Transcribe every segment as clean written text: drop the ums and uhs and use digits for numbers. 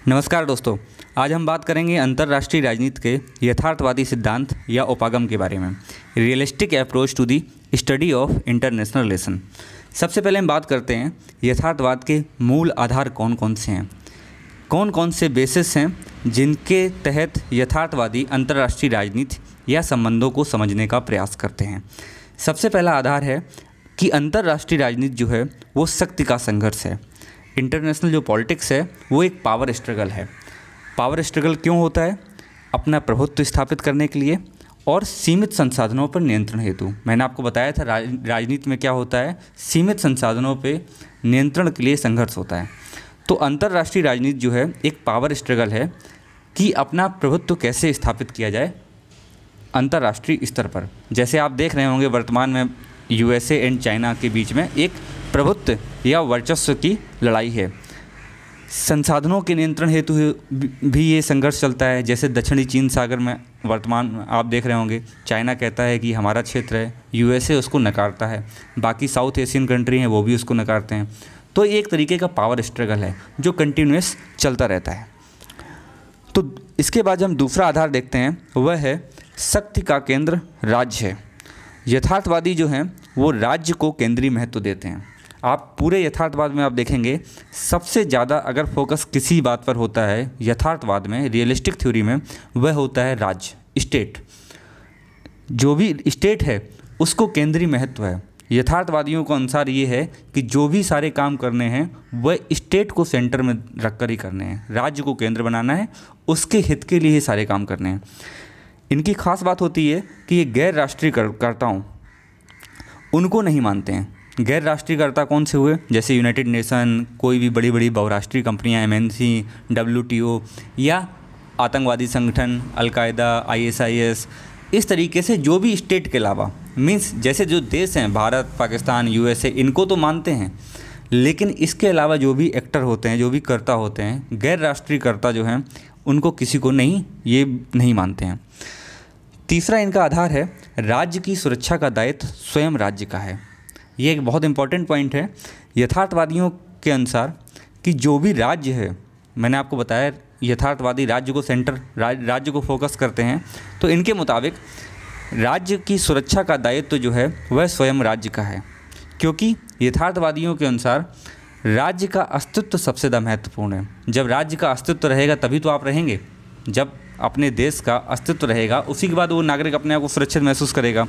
नमस्कार दोस्तों, आज हम बात करेंगे अंतर्राष्ट्रीय राजनीति के यथार्थवादी सिद्धांत या उपागम के बारे में। Realistic approach to the study of international relation. सबसे पहले हम बात करते हैं यथार्थवाद के मूल आधार कौन कौन से हैं, कौन कौन से बेसिस हैं जिनके तहत यथार्थवादी अंतर्राष्ट्रीय राजनीति या संबंधों को समझने का प्रयास करते हैं। सबसे पहला आधार है कि अंतर्राष्ट्रीय राजनीति जो है वो शक्ति का संघर्ष है। इंटरनेशनल जो पॉलिटिक्स है वो एक पावर स्ट्रगल है। पावर स्ट्रगल क्यों होता है? अपना प्रभुत्व स्थापित करने के लिए और सीमित संसाधनों पर नियंत्रण हेतु। मैंने आपको बताया था राजनीति में क्या होता है, सीमित संसाधनों पे नियंत्रण के लिए संघर्ष होता है। तो अंतर्राष्ट्रीय राजनीति जो है एक पावर स्ट्रगल है कि अपना प्रभुत्व कैसे स्थापित किया जाए अंतर्राष्ट्रीय स्तर पर। जैसे आप देख रहे होंगे वर्तमान में यूएसए एंड चाइना के बीच में एक प्रभुत्व या वर्चस्व की लड़ाई है। संसाधनों के नियंत्रण हेतु भी ये संघर्ष चलता है। जैसे दक्षिणी चीन सागर में वर्तमान आप देख रहे होंगे चाइना कहता है कि हमारा क्षेत्र है, यूएसए उसको नकारता है, बाकी साउथ एशियन कंट्री हैं वो भी उसको नकारते हैं। तो एक तरीके का पावर स्ट्रगल है जो कंटिन्यूस चलता रहता है। तो इसके बाद हम दूसरा आधार देखते हैं, वह है शक्ति का केंद्र राज्य है। यथार्थवादी जो हैं वो राज्य को केंद्रीय महत्व देते हैं। आप पूरे यथार्थवाद में आप देखेंगे सबसे ज़्यादा अगर फोकस किसी बात पर होता है यथार्थवाद में, रियलिस्टिक थ्योरी में, वह होता है राज्य, स्टेट। जो भी स्टेट है उसको केंद्रीय महत्व है। यथार्थवादियों के अनुसार ये है कि जो भी सारे काम करने हैं वह स्टेट को सेंटर में रख कर ही करने हैं, राज्य को केंद्र बनाना है, उसके हित के लिए ही सारे काम करने हैं। इनकी खास बात होती है कि ये गैर राष्ट्रीयकर्ताओं उनको नहीं मानते हैं। गैर राष्ट्रीयकर्ता कौन से हुए? जैसे यूनाइटेड नेशन, कोई भी बड़ी बड़ी बहुराष्ट्रीय कंपनियां, एमएनसी, डब्ल्यूटीओ या आतंकवादी संगठन अलकायदा, आईएसआईएस, इस तरीके से जो भी स्टेट के अलावा मीन्स जैसे जो देश हैं भारत, पाकिस्तान, यूएसए, इनको तो मानते हैं, लेकिन इसके अलावा जो भी एक्टर होते हैं, जो भी कर्ता होते हैं, गैर राष्ट्रीयकर्ता जो हैं उनको किसी को नहीं मानते हैं। तीसरा इनका आधार है राज्य की सुरक्षा का दायित्व स्वयं राज्य का है। ये एक बहुत इंपॉर्टेंट पॉइंट है यथार्थवादियों के अनुसार कि जो भी राज्य है, मैंने आपको बताया यथार्थवादी राज्य को राज्य को फोकस करते हैं, तो इनके मुताबिक राज्य की सुरक्षा का दायित्व जो है वह स्वयं राज्य का है। क्योंकि यथार्थवादियों के अनुसार राज्य का अस्तित्व सबसे ज़्यादा महत्वपूर्ण है। जब राज्य का अस्तित्व रहेगा तभी तो आप रहेंगे। जब अपने देश का अस्तित्व रहेगा उसी के बाद वो नागरिक अपने आप को सुरक्षित महसूस करेगा।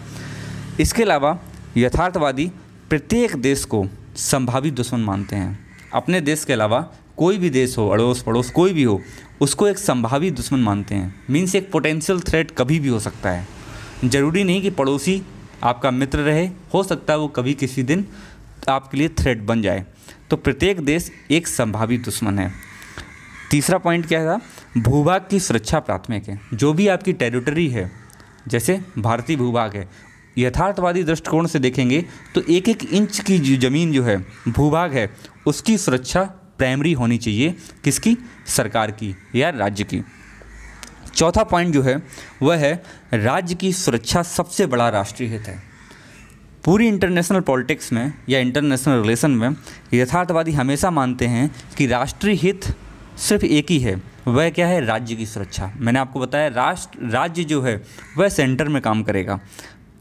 इसके अलावा यथार्थवादी प्रत्येक देश को संभावित दुश्मन मानते हैं। अपने देश के अलावा कोई भी देश हो, अड़ोस पड़ोस कोई भी हो, उसको एक संभावित दुश्मन मानते हैं। मीन्स एक पोटेंशियल थ्रेट कभी भी हो सकता है। ज़रूरी नहीं कि पड़ोसी आपका मित्र रहे, हो सकता है वो कभी किसी दिन आपके लिए थ्रेट बन जाए। तो प्रत्येक देश एक संभावित दुश्मन है। तीसरा पॉइंट क्या था? भूभाग की सुरक्षा प्राथमिक है। जो भी आपकी टेरिटरी है, जैसे भारतीय भूभाग है, यथार्थवादी दृष्टिकोण से देखेंगे तो एक एक इंच की जो ज़मीन जो है, भूभाग है, उसकी सुरक्षा प्राइमरी होनी चाहिए। किसकी? सरकार की या राज्य की। चौथा पॉइंट जो है वह है राज्य की सुरक्षा सबसे बड़ा राष्ट्रीय हित है। पूरी इंटरनेशनल पॉलिटिक्स में या इंटरनेशनल रिलेशन में यथार्थवादी हमेशा मानते हैं कि राष्ट्रीय हित सिर्फ एक ही है, वह क्या है? राज्य की सुरक्षा। मैंने आपको बताया राज्य जो है वह सेंटर में काम करेगा,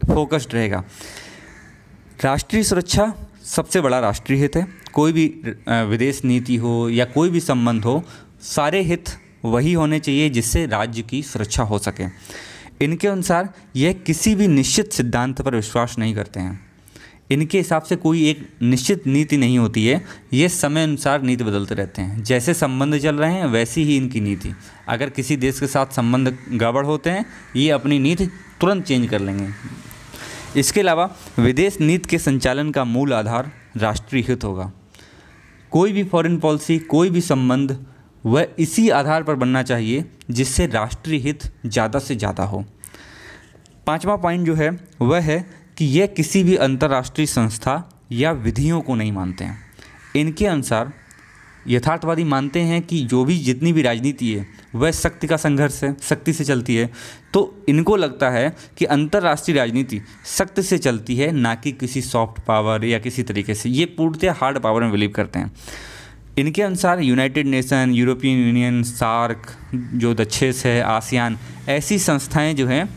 फोकस्ड रहेगा। राष्ट्रीय सुरक्षा सबसे बड़ा राष्ट्रीय हित है। कोई भी विदेश नीति हो या कोई भी संबंध हो, सारे हित वही होने चाहिए जिससे राज्य की सुरक्षा हो सके। इनके अनुसार यह किसी भी निश्चित सिद्धांत पर विश्वास नहीं करते हैं। इनके हिसाब से कोई एक निश्चित नीति नहीं होती है, ये समय अनुसार नीति बदलते रहते हैं। जैसे संबंध चल रहे हैं वैसी ही इनकी नीति। अगर किसी देश के साथ संबंध गड़बड़ होते हैं, ये अपनी नीति तुरंत चेंज कर लेंगे। इसके अलावा विदेश नीति के संचालन का मूल आधार राष्ट्रीय हित होगा। कोई भी फॉरेन पॉलिसी, कोई भी संबंध, वह इसी आधार पर बनना चाहिए जिससे राष्ट्रीय हित ज़्यादा से ज़्यादा हो। पांचवा पॉइंट जो है वह है कि यह किसी भी अंतर्राष्ट्रीय संस्था या विधियों को नहीं मानते हैं। इनके अनुसार यथार्थवादी मानते हैं कि जो भी जितनी भी राजनीति है वह शक्ति का संघर्ष है, शक्ति से चलती है। तो इनको लगता है कि अंतर्राष्ट्रीय राजनीति शक्ति से चलती है, ना कि किसी सॉफ्ट पावर या किसी तरीके से। ये पूर्णतः हार्ड पावर में बिलीव करते हैं। इनके अनुसार United Nation, European Union, SAARC, जो दक्षेस है, आसियान, ऐसी संस्थाएं जो हैं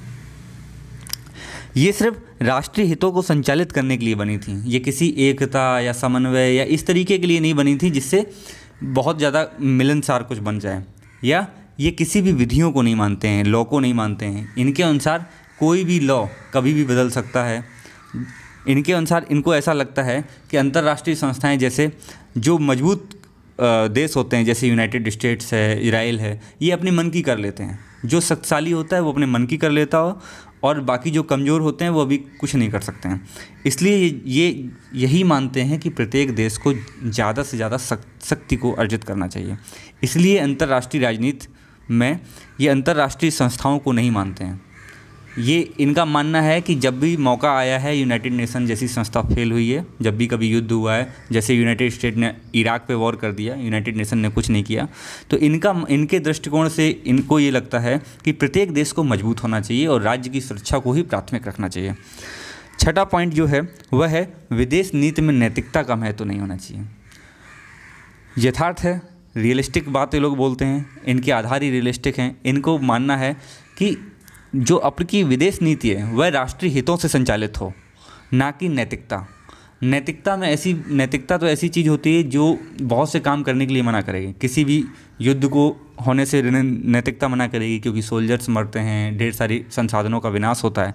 ये सिर्फ राष्ट्रीय हितों को संचालित करने के लिए बनी थी। ये किसी एकता या समन्वय या इस तरीके के लिए नहीं बनी थी जिससे बहुत ज़्यादा मिलनसार कुछ बन जाए, या ये किसी भी विधियों को नहीं मानते हैं, लॉ को नहीं मानते हैं। इनके अनुसार कोई भी लॉ कभी भी बदल सकता है। इनके अनुसार इनको ऐसा लगता है कि अंतर्राष्ट्रीय संस्थाएं जैसे जो मजबूत देश होते हैं, जैसे यूनाइटेड स्टेट्स है, इजराइल है, ये अपने मन की कर लेते हैं। जो शक्तिशाली होता है वो अपने मन की कर लेता हो, और बाकी जो कमज़ोर होते हैं वो अभी कुछ नहीं कर सकते हैं। इसलिए ये यही मानते हैं कि प्रत्येक देश को ज़्यादा से ज़्यादा शक्ति को अर्जित करना चाहिए। इसलिए अंतर्राष्ट्रीय राजनीति में ये अंतर्राष्ट्रीय संस्थाओं को नहीं मानते हैं। ये इनका मानना है कि जब भी मौका आया है, यूनाइटेड नेशन जैसी संस्था फेल हुई है, जब भी कभी युद्ध हुआ है, जैसे यूनाइटेड स्टेट ने इराक पे वॉर कर दिया, यूनाइटेड नेशन ने कुछ नहीं किया, तो इनके दृष्टिकोण से इनको ये लगता है कि प्रत्येक देश को मजबूत होना चाहिए और राज्य की सुरक्षा को ही प्राथमिक रखना चाहिए। छठा पॉइंट जो है वह है विदेश नीति में नैतिकता का महत्व नहीं होना चाहिए। यथार्थ है, रियलिस्टिक बात ये लोग बोलते हैं, इनके आधार ही रियलिस्टिक हैं। इनको मानना है कि जो आपकी विदेश नीति है वह राष्ट्रीय हितों से संचालित हो, ना कि नैतिकता। नैतिकता तो ऐसी चीज़ होती है जो बहुत से काम करने के लिए मना करेगी। किसी भी युद्ध को होने से नैतिकता मना करेगी, क्योंकि सोल्जर्स मरते हैं, ढेर सारी संसाधनों का विनाश होता है।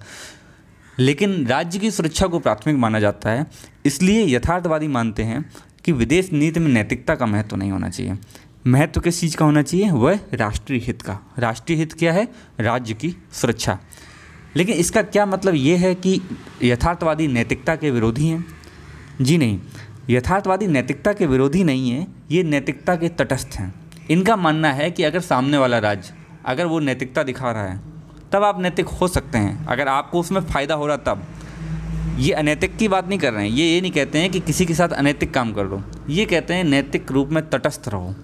लेकिन राज्य की सुरक्षा को प्राथमिक माना जाता है। इसलिए यथार्थवादी मानते हैं कि विदेश नीति में नैतिकता का महत्व नहीं होना चाहिए। महत्व किस चीज़ का होना चाहिए? वह राष्ट्रीय हित का। राष्ट्रीय हित क्या है? राज्य की सुरक्षा। लेकिन इसका क्या मतलब ये है कि यथार्थवादी नैतिकता के विरोधी हैं? जी नहीं, यथार्थवादी नैतिकता के विरोधी नहीं है, ये नैतिकता के तटस्थ हैं। इनका मानना है कि अगर सामने वाला राज्य अगर वो नैतिकता दिखा रहा है तब आप नैतिक हो सकते हैं, अगर आपको उसमें फ़ायदा हो रहा तब। ये अनैतिक की बात नहीं कर रहे हैं, ये नहीं कहते हैं कि किसी के साथ अनैतिक काम कर लो, ये कहते हैं नैतिक रूप में तटस्थ रहो।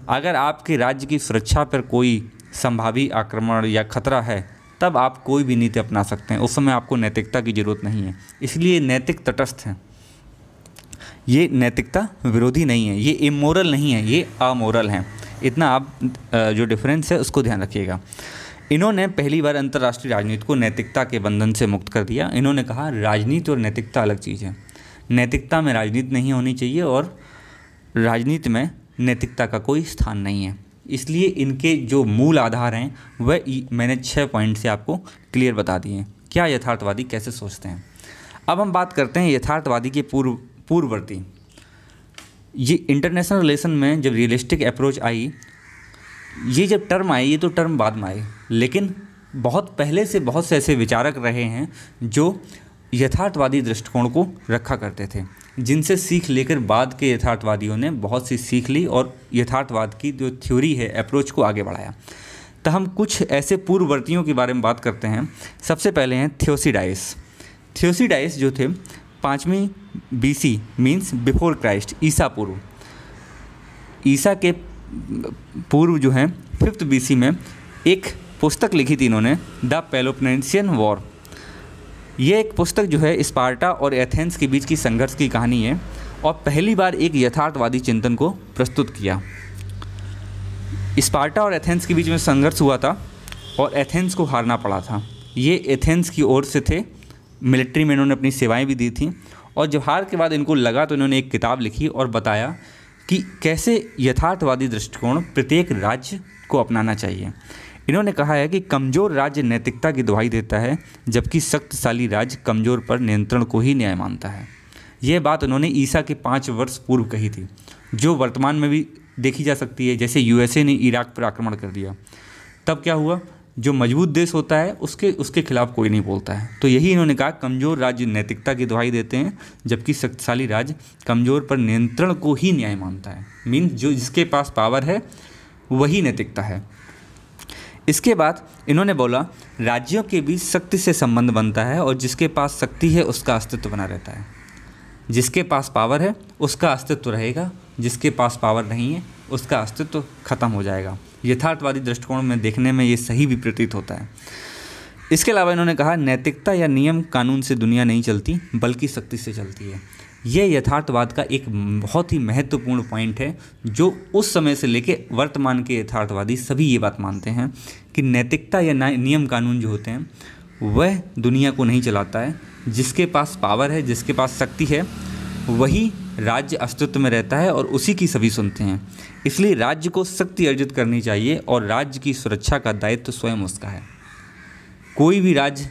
अगर आपके राज्य की सुरक्षा पर कोई संभावी आक्रमण या खतरा है तब आप कोई भी नीति अपना सकते हैं, उस समय आपको नैतिकता की ज़रूरत नहीं है। इसलिए नैतिक तटस्थ है, ये नैतिकता विरोधी नहीं है, ये इमोरल नहीं है, ये अमोरल हैं। इतना आप जो डिफरेंस है उसको ध्यान रखिएगा। इन्होंने पहली बार अंतर्राष्ट्रीय राजनीति को नैतिकता के बंधन से मुक्त कर दिया। इन्होंने कहा राजनीति और नैतिकता अलग चीज़ है, नैतिकता में राजनीति नहीं होनी चाहिए और राजनीति में नैतिकता का कोई स्थान नहीं है। इसलिए इनके जो मूल आधार हैं वह मैंने 6 पॉइंट से आपको क्लियर बता दिए हैं। क्या यथार्थवादी कैसे सोचते हैं? अब हम बात करते हैं यथार्थवादी के पूर्ववर्ती। ये इंटरनेशनल रिलेशन में जब रियलिस्टिक अप्रोच आई, ये जब टर्म आई, ये तो टर्म बाद में आई, लेकिन बहुत पहले से बहुत से ऐसे विचारक रहे हैं जो यथार्थवादी दृष्टिकोण को रखा करते थे, जिनसे सीख लेकर बाद के यथार्थवादियों ने बहुत सी सीख ली और यथार्थवाद की जो थ्योरी है, अप्रोच को आगे बढ़ाया। तो हम कुछ ऐसे पूर्ववर्तियों के बारे में बात करते हैं। सबसे पहले हैं थियोसिडाइस। थियोसिडाइस जो थे 5वीं BC मीन्स बिफोर क्राइस्ट, ईसा पूर्व, ईसा के पूर्व जो हैं 5th BC में एक पुस्तक लिखी थी इन्होंने, द पेलोपोनेसियन वॉर। ये एक पुस्तक जो है स्पार्टा और एथेंस के बीच की संघर्ष की कहानी है और पहली बार एक यथार्थवादी चिंतन को प्रस्तुत किया। स्पार्टा और एथेंस के बीच में संघर्ष हुआ था और एथेंस को हारना पड़ा था। ये एथेंस की ओर से थे, मिलिट्री में इन्होंने अपनी सेवाएं भी दी थी और जब हार के बाद इनको लगा तो इन्होंने एक किताब लिखी और बताया कि कैसे यथार्थवादी दृष्टिकोण प्रत्येक राज्य को अपनाना चाहिए। इन्होंने कहा है कि कमज़ोर राज्य नैतिकता की दुहाई देता है, जबकि शक्तिशाली राज्य कमज़ोर पर नियंत्रण को ही न्याय मानता है। यह बात उन्होंने ईसा के 5 वर्ष पूर्व कही थी, जो वर्तमान में भी देखी जा सकती है। जैसे USA ने इराक पर आक्रमण कर दिया, तब क्या हुआ? जो मजबूत देश होता है उसके खिलाफ कोई नहीं बोलता है। तो यही इन्होंने कहा, कमज़ोर राज्य नैतिकता की दुहाई देते हैं, जबकि शक्तिशाली राज्य कमज़ोर पर नियंत्रण को ही न्याय मानता है। मीन्स जो जिसके पास पावर है वही नैतिकता है। इसके बाद इन्होंने बोला राज्यों के बीच शक्ति से संबंध बनता है और जिसके पास शक्ति है उसका अस्तित्व बना रहता है। जिसके पास पावर है उसका अस्तित्व रहेगा, जिसके पास पावर नहीं है उसका अस्तित्व खत्म हो जाएगा। यथार्थवादी दृष्टिकोण में देखने में ये सही भी प्रतीत होता है। इसके अलावा इन्होंने कहा नैतिकता या नियम कानून से दुनिया नहीं चलती बल्कि शक्ति से चलती है। यह यथार्थवाद का एक बहुत ही महत्वपूर्ण पॉइंट है, जो उस समय से लेके वर्तमान के यथार्थवादी सभी ये बात मानते हैं कि नैतिकता या नियम कानून जो होते हैं वह दुनिया को नहीं चलाता है। जिसके पास पावर है, जिसके पास शक्ति है, वही राज्य अस्तित्व में रहता है और उसी की सभी सुनते हैं। इसलिए राज्य को शक्ति अर्जित करनी चाहिए और राज्य की सुरक्षा का दायित्व स्वयं उसका है। कोई भी राज्य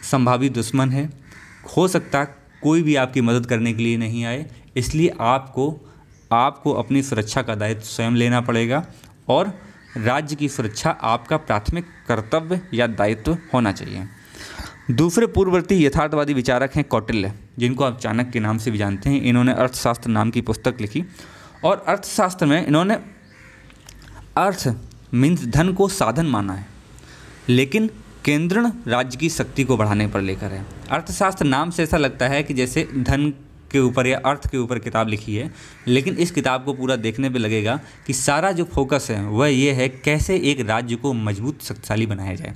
संभावित दुश्मन है, हो सकता कोई भी आपकी मदद करने के लिए नहीं आए, इसलिए आपको अपनी सुरक्षा का दायित्व स्वयं लेना पड़ेगा और राज्य की सुरक्षा आपका प्राथमिक कर्तव्य या दायित्व होना चाहिए। दूसरे पूर्ववर्ती यथार्थवादी विचारक हैं कौटिल्य, जिनको आप चाणक्य के नाम से भी जानते हैं। इन्होंने अर्थशास्त्र नाम की पुस्तक लिखी और अर्थशास्त्र में इन्होंने अर्थ मीन्स धन को साधन माना है, लेकिन केंद्रण राज्य की शक्ति को बढ़ाने पर लेकर है। अर्थशास्त्र नाम से ऐसा लगता है कि जैसे धन के ऊपर या अर्थ के ऊपर किताब लिखी है, लेकिन इस किताब को पूरा देखने पे लगेगा कि सारा जो फोकस है वह ये है कैसे एक राज्य को मजबूत शक्तिशाली बनाया जाए।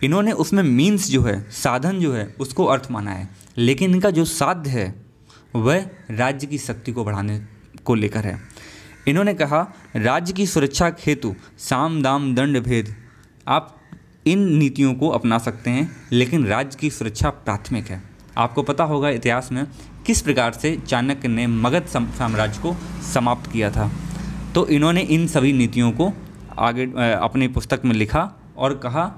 इन्होंने उसमें मीन्स जो है, साधन जो है, उसको अर्थ माना है, लेकिन इनका जो साध्य है वह राज्य की शक्ति को बढ़ाने को लेकर है। इन्होंने कहा राज्य की सुरक्षा हेतु साम दाम दंड भेद, आप इन नीतियों को अपना सकते हैं, लेकिन राज्य की सुरक्षा प्राथमिक है। आपको पता होगा इतिहास में किस प्रकार से चाणक्य ने मगध साम्राज्य को समाप्त किया था। तो इन्होंने इन सभी नीतियों को आगे अपनी पुस्तक में लिखा और कहा,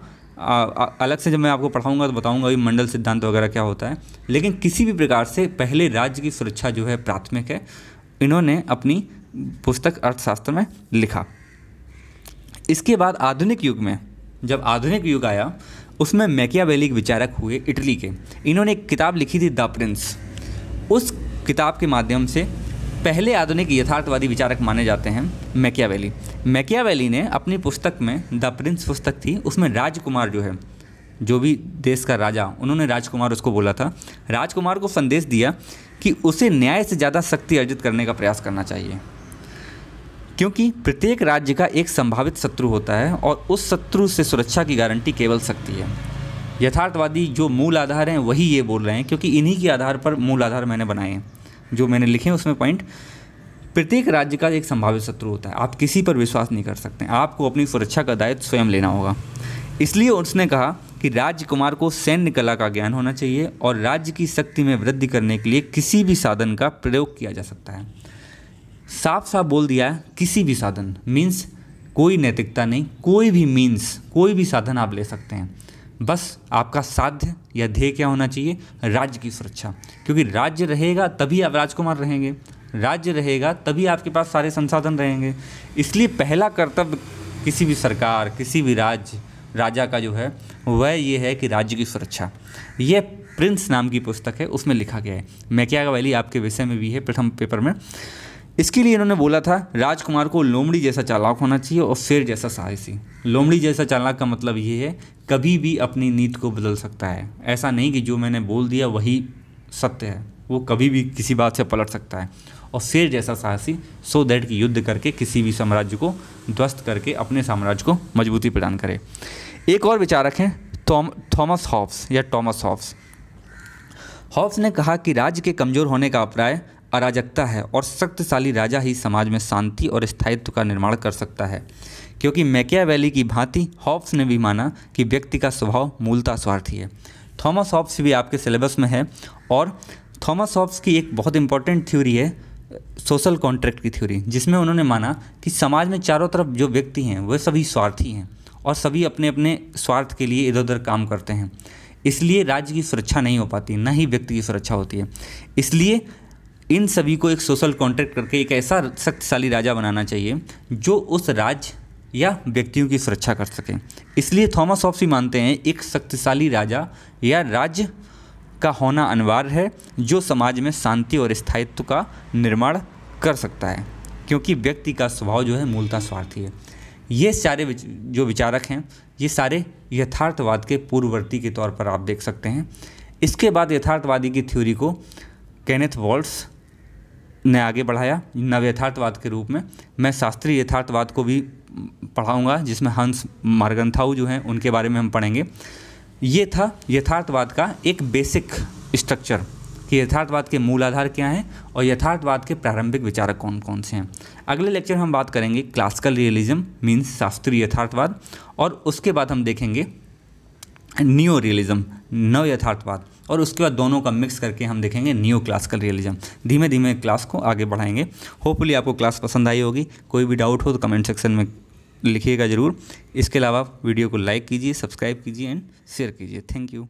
अलग से जब मैं आपको पढ़ाऊंगा तो बताऊंगा ये मंडल सिद्धांत वगैरह क्या होता है, लेकिन किसी भी प्रकार से पहले राज्य की सुरक्षा जो है प्राथमिक है। इन्होंने अपनी पुस्तक अर्थशास्त्र में लिखा। इसके बाद आधुनिक युग में, जब आधुनिक युग आया, उसमें मैकियावेली के विचारक हुए इटली के। इन्होंने एक किताब लिखी थी द प्रिंस। उस किताब के माध्यम से पहले आधुनिक यथार्थवादी विचारक माने जाते हैं मैकियावेली। मैकियावेली ने अपनी पुस्तक में, द प्रिंस पुस्तक थी, उसमें राजकुमार जो है, जो भी देश का राजा, उन्होंने राजकुमार उसको बोला था, राजकुमार को संदेश दिया कि उसे न्याय से ज़्यादा शक्ति अर्जित करने का प्रयास करना चाहिए, क्योंकि प्रत्येक राज्य का एक संभावित शत्रु होता है और उस शत्रु से सुरक्षा की गारंटी केवल शक्ति है। यथार्थवादी जो मूल आधार हैं वही ये बोल रहे हैं, क्योंकि इन्हीं के आधार पर मूल आधार मैंने बनाए हैं, जो मैंने लिखे हैं उसमें पॉइंट। प्रत्येक राज्य का एक संभावित शत्रु होता है, आप किसी पर विश्वास नहीं कर सकते, आपको अपनी सुरक्षा का दायित्व स्वयं लेना होगा। इसलिए उसने कहा कि राजकुमार को सैन्य कला का ज्ञान होना चाहिए और राज्य की शक्ति में वृद्धि करने के लिए किसी भी साधन का प्रयोग किया जा सकता है। साफ साफ बोल दिया है, किसी भी साधन मीन्स कोई नैतिकता नहीं, कोई भी मीन्स, कोई भी साधन आप ले सकते हैं। बस आपका साध्य या ध्येय क्या होना चाहिए? राज्य की सुरक्षा, क्योंकि राज्य रहेगा तभी आप राजकुमार रहेंगे, राज्य रहेगा तभी आपके पास सारे संसाधन रहेंगे। इसलिए पहला कर्तव्य किसी भी सरकार, किसी भी राजा का जो है वह ये है कि राज्य की सुरक्षा। यह प्रिंस नाम की पुस्तक है, उसमें लिखा गया है। मैकियावेली आपके विषय में भी है प्रथम पेपर में। इसके लिए इन्होंने बोला था राजकुमार को लोमड़ी जैसा चालाक होना चाहिए और शेर जैसा साहसी। लोमड़ी जैसा चालाक का मतलब ये है कभी भी अपनी नीति को बदल सकता है, ऐसा नहीं कि जो मैंने बोल दिया वही सत्य है, वो कभी भी किसी बात से पलट सकता है। और शेर जैसा साहसी, सो दैट की युद्ध करके किसी भी साम्राज्य को ध्वस्त करके अपने साम्राज्य को मजबूती प्रदान करे। एक और विचारक हैं थॉमस हॉब्स या टॉमस हॉब्स। हॉब्स ने कहा कि राज्य के कमज़ोर होने का अभिप्राय अराजकता है और शक्तिशाली राजा ही समाज में शांति और स्थायित्व का निर्माण कर सकता है। क्योंकि मैकियावेली की भांति हॉब्स ने भी माना कि व्यक्ति का स्वभाव मूलतः स्वार्थी है। थॉमस हॉब्स भी आपके सिलेबस में है और थॉमस हॉब्स की एक बहुत इंपॉर्टेंट थ्योरी है सोशल कॉन्ट्रैक्ट की थ्योरी, जिसमें उन्होंने माना कि समाज में चारों तरफ जो व्यक्ति हैं वह सभी स्वार्थी हैं और सभी अपने अपने स्वार्थ के लिए इधर उधर काम करते हैं। इसलिए राज्य की सुरक्षा नहीं हो पाती, ना ही व्यक्ति की सुरक्षा होती है। इसलिए इन सभी को एक सोशल कॉन्ट्रैक्ट करके एक ऐसा शक्तिशाली राजा बनाना चाहिए जो उस राज्य या व्यक्तियों की सुरक्षा कर सके। इसलिए थॉमस हॉब्स भी मानते हैं एक शक्तिशाली राजा या राज्य का होना अनिवार्य है जो समाज में शांति और स्थायित्व का निर्माण कर सकता है, क्योंकि व्यक्ति का स्वभाव जो है मूलतः स्वार्थी है। ये सारे जो विचारक हैं ये सारे यथार्थवाद के पूर्ववर्ती के तौर पर आप देख सकते हैं। इसके बाद यथार्थवादी की थ्योरी को केनेथ वॉल्ट्स ने आगे बढ़ाया नव यथार्थवाद के रूप में। मैं शास्त्रीय यथार्थवाद को भी पढ़ाऊंगा, जिसमें हंस मार्गन्थाउ जो हैं उनके बारे में हम पढ़ेंगे। ये था यथार्थवाद का एक बेसिक स्ट्रक्चर कि यथार्थवाद के मूल आधार क्या हैं और यथार्थवाद के प्रारंभिक विचारक कौन कौन से हैं। अगले लेक्चर में हम बात करेंगे क्लासिकल रियलिज्म मीन्स शास्त्रीय यथार्थवाद, और उसके बाद हम देखेंगे नियो रियलिज्म नव यथार्थवाद, और उसके बाद दोनों का मिक्स करके हम देखेंगे नियो क्लासिकल रियलिज्म। धीमे धीमे क्लास को आगे बढ़ाएंगे। होपफुली आपको क्लास पसंद आई होगी। कोई भी डाउट हो तो कमेंट सेक्शन में लिखिएगा ज़रूर। इसके अलावा वीडियो को लाइक कीजिए, सब्सक्राइब कीजिए एंड शेयर कीजिए। Thank you.